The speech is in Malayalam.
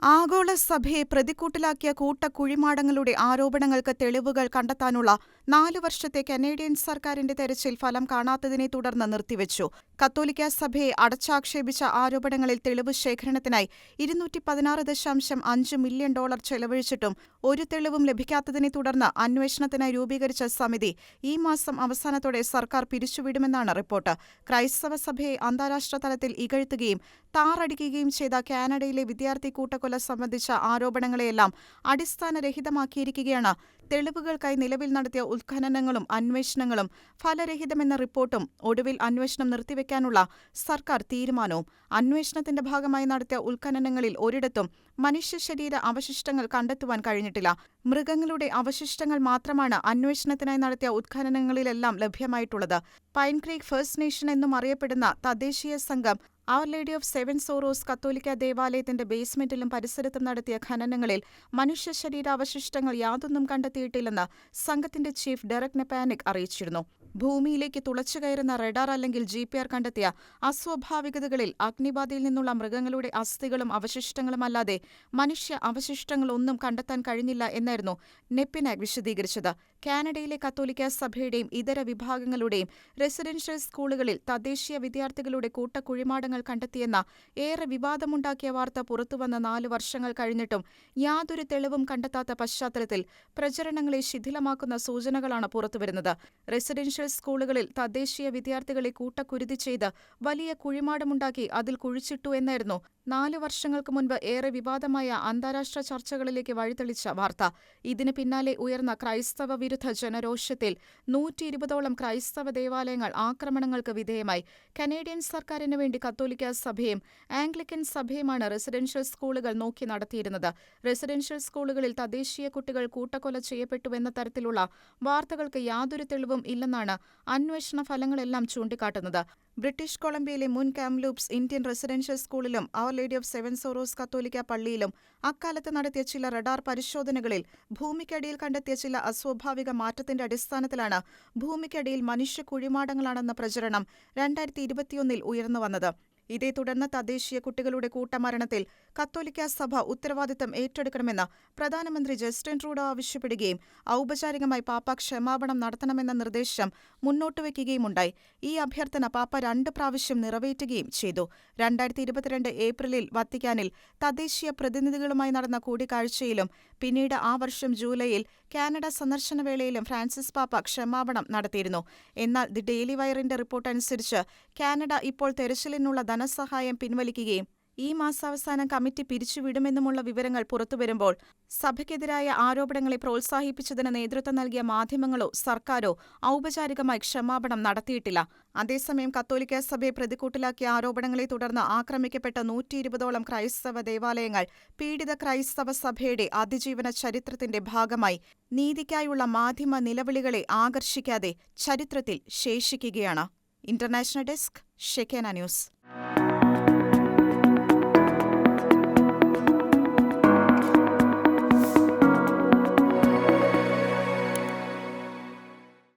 ആഗോള സഭയെ പ്രതിക്കൂട്ടിലാക്കിയ കൂട്ടക്കുഴിമാടങ്ങളുടെ ആരോപണങ്ങൾക്ക് തെളിവുകൾ കണ്ടെത്താനുള്ള 4 വർഷത്തെ കനേഡിയൻ സർക്കാരിന്റെ തെരച്ചിൽ ഫലം കാണാത്തതിനെ തുടർന്ന് നിർത്തിവച്ചു. കത്തോലിക്കാ സഭയെ അടച്ചാക്ഷേപിച്ച ആരോപണങ്ങളിൽ തെളിവ് ശേഖരണത്തിനായി $216.5 മില്യൺ ചെലവഴിച്ചിട്ടും ഒരു തെളിവും ലഭിക്കാത്തതിനെ തുടർന്ന് അന്വേഷണത്തിനായി രൂപീകരിച്ച സമിതി ഈ മാസം അവസാനത്തോടെ സർക്കാർ പിരിച്ചുവിടുമെന്നാണ് റിപ്പോർട്ട്. ക്രൈസ്തവ സഭയെ അന്താരാഷ്ട്ര തലത്തിൽ ഇകഴ്ത്തുകയും താറടിക്കുകയും ചെയ്ത കാനഡയിലെ വിദ്യാർത്ഥി കൂട്ടക്കൊല സംബന്ധിച്ച ആരോപണങ്ങളെയെല്ലാം അടിസ്ഥാനരഹിതമാക്കിയിരിക്കുകയാണ്. തെളിവുകൾക്കായി നിലവിൽ നടത്തിയ ഉത്ഖനനങ്ങളും അന്വേഷണങ്ങളും ഫലരഹിതമെന്ന റിപ്പോർട്ടും ഒടുവിൽ അന്വേഷണം നിർത്തിവെക്കാനുള്ള സർക്കാർ തീരുമാനവും. അന്വേഷണത്തിന്റെ ഭാഗമായി നടത്തിയ ഉത്ഖനനങ്ങളിൽ ഒരിടത്തും മനുഷ്യശരീര അവശിഷ്ടങ്ങൾ കണ്ടെത്തുവാൻ കഴിഞ്ഞിട്ടില്ല. മൃഗങ്ങളുടെ അവശിഷ്ടങ്ങൾ മാത്രമാണ് അന്വേഷണത്തിനായി നടത്തിയ ഉത്ഖനനങ്ങളിലെല്ലാം ലഭ്യമായിട്ടുള്ളത്. പൈൻ ക്രീക്ക് ഫസ്റ്റ് നേഷൻ എന്നും അറിയപ്പെടുന്ന തദ്ദേശീയ സംഘം അവർ ലേഡി ഓഫ് സെവൻ സോറോസ് കത്തോലിക്ക ദേവാലയത്തിന്റെ ബേസ്മെന്റിലും പരിസരത്തും നടത്തിയ ഖനനങ്ങളിൽ മനുഷ്യശരീരാവശിഷ്ടങ്ങൾ യാതൊന്നും കണ്ടെത്തിയിട്ടില്ലെന്ന് സംഘത്തിന്റെ ചീഫ് ഡെറക് നെപ്പാനിക് അറിയിച്ചിരുന്നു. ഭൂമിയിലേക്ക് തുളച്ചുകയറുന്ന റഡാർ അല്ലെങ്കിൽ GPR കണ്ടെത്തിയ അസ്വാഭാവികതകളിൽ അഗ്നിബാധയിൽ നിന്നുള്ള മൃഗങ്ങളുടെ അസ്ഥികളും അവശിഷ്ടങ്ങളുമല്ലാതെ മനുഷ്യ അവശിഷ്ടങ്ങളൊന്നും കണ്ടെത്താൻ കഴിഞ്ഞില്ല എന്നായിരുന്നു നെപ്പിനാക് വിശദീകരിച്ചത്. കാനഡയിലെ കത്തോലിക്ക സഭയുടെയും ഇതര വിഭാഗങ്ങളുടെയും റെസിഡൻഷ്യൽ സ്കൂളുകളിൽ തദ്ദേശീയ വിദ്യാർത്ഥികളുടെ കൂട്ടക്കുഴിമാടങ്ങൾ കണ്ടെത്തിയെന്ന ഏറെ വിവാദമുണ്ടാക്കിയ വാർത്ത പുറത്തുവന്ന 4 വർഷങ്ങൾ കഴിഞ്ഞിട്ടും യാതൊരു തെളിവും കണ്ടെത്താത്ത പശ്ചാത്തലത്തിൽ പ്രചരണങ്ങളെ ശിഥിലമാക്കുന്ന സൂചനകളാണ് പുറത്തുവരുന്നത്. റെസിഡൻഷ്യൽ സ്കൂളുകളിൽ തദ്ദേശീയ വിദ്യാർത്ഥികളെ കൂട്ടക്കുരുതി ചെയ്ത് വലിയ കുഴിമാടമുണ്ടാക്കി അതിൽ കുഴിച്ചിട്ടു എന്നായിരുന്നു 4 വർഷങ്ങൾക്ക് മുൻപ് ഏറെ വിവാദമായ അന്താരാഷ്ട്ര ചർച്ചകളിലേക്ക് വഴിതെളിച്ച വാർത്ത. ഇതിന് പിന്നാലെ ഉയർന്ന ക്രൈസ്തവ വിരുദ്ധ ജനരോഷത്തിൽ 120ഓളം ക്രൈസ്തവ ദേവാലയങ്ങൾ ആക്രമണങ്ങൾക്ക് വിധേയമായി. കനേഡിയൻ സർക്കാരിനു വേണ്ടി കത്തോലിക്ക സഭയും ആംഗ്ലിക്കൻ സഭയുമാണ് റെസിഡൻഷ്യൽ സ്കൂളുകൾ നോക്കി നടത്തിയിരുന്നത്. റെസിഡൻഷ്യൽ സ്കൂളുകളിൽ തദ്ദേശീയ കുട്ടികൾ കൂട്ടക്കൊല ചെയ്യപ്പെട്ടുവെന്ന തരത്തിലുള്ള വാർത്തകൾക്ക് യാതൊരു തെളിവും ഇല്ലെന്നാണ് അന്വേഷണ ഫലങ്ങളെല്ലാം ചൂണ്ടിക്കാട്ടുന്നത്. ബ്രിട്ടീഷ് കൊളംബിയയിലെ മുൻ കാംലൂപ്സ് ഇന്ത്യൻ റെസിഡൻഷ്യൽ സ്കൂളിലും അവർ ലേഡി ഓഫ് സെവൻ സോറോസ് കത്തോലിക്ക പള്ളിയിലും അക്കാലത്ത് നടത്തിയ ചില റഡാർ പരിശോധനകളിൽ ഭൂമിക്കടിയിൽ കണ്ടെത്തിയ ചില അസ്വാഭാവിക മാറ്റത്തിന്റെ അടിസ്ഥാനത്തിലാണ് ഭൂമിക്കടിയിൽ മനുഷ്യ കുഴിമാടങ്ങളാണെന്ന പ്രചരണം 2021 ഉയർന്നുവന്നത്. ഇതേ തുടർന്ന് തദ്ദേശീയ കുട്ടികളുടെ കൂട്ടമരണത്തിൽ കത്തോലിക്ക സഭ ഉത്തരവാദിത്തം ഏറ്റെടുക്കണമെന്ന് പ്രധാനമന്ത്രി ജസ്റ്റിൻ ട്രൂഡോ ആവശ്യപ്പെടുകയും ഔപചാരികമായി പാപ്പ ക്ഷമാപണം നടത്തണമെന്ന നിർദ്ദേശം മുന്നോട്ടുവയ്ക്കുകയുമുണ്ടായി. ഈ അഭ്യർത്ഥന പാപ്പ 2 പ്രാവശ്യം നിറവേറ്റുകയും ചെയ്തു. 2022 ഏപ്രിലിൽ വത്തിക്കാനിൽ തദ്ദേശീയ പ്രതിനിധികളുമായി നടന്ന കൂടിക്കാഴ്ചയിലും പിന്നീട് ആ വർഷം ജൂലൈയിൽ കാനഡ സന്ദർശനവേളയിലും ഫ്രാൻസിസ് പാപ്പ ക്ഷമാപണം നടത്തിയിരുന്നു. എന്നാൽ ദി ഡെയിലി വയറിന്റെ റിപ്പോർട്ടനുസരിച്ച് കാനഡ ഇപ്പോൾ തെരച്ചിലിനുള്ള ധനസഹായം പിൻവലിക്കുകയും ഈ മാസാവസാനം കമ്മിറ്റി പിരിച്ചുവിടുമെന്നുമുള്ള വിവരങ്ങൾ പുറത്തുവരുമ്പോൾ സഭയ്ക്കെതിരായ ആരോപണങ്ങളെ പ്രോത്സാഹിപ്പിച്ചതിന് നേതൃത്വം നൽകിയ മാധ്യമങ്ങളോ സർക്കാരോ ഔപചാരികമായി ക്ഷമാപണം നടത്തിയിട്ടില്ല. അതേസമയം കത്തോലിക്ക സഭയെ പ്രതിക്കൂട്ടിലാക്കിയ ആരോപണങ്ങളെ തുടർന്ന് ആക്രമിക്കപ്പെട്ട 120ഓളം ക്രൈസ്തവ ദേവാലയങ്ങൾ പീഡിത ക്രൈസ്തവ സഭയുടെ അതിജീവന ചരിത്രത്തിന്റെ ഭാഗമായി നീതിക്കായുള്ള മാധ്യമ നിലവിളികളെ ആകർഷിക്കാതെ ചരിത്രത്തിൽ ശേഷിക്കുകയാണ്. International desk, Shekinah news.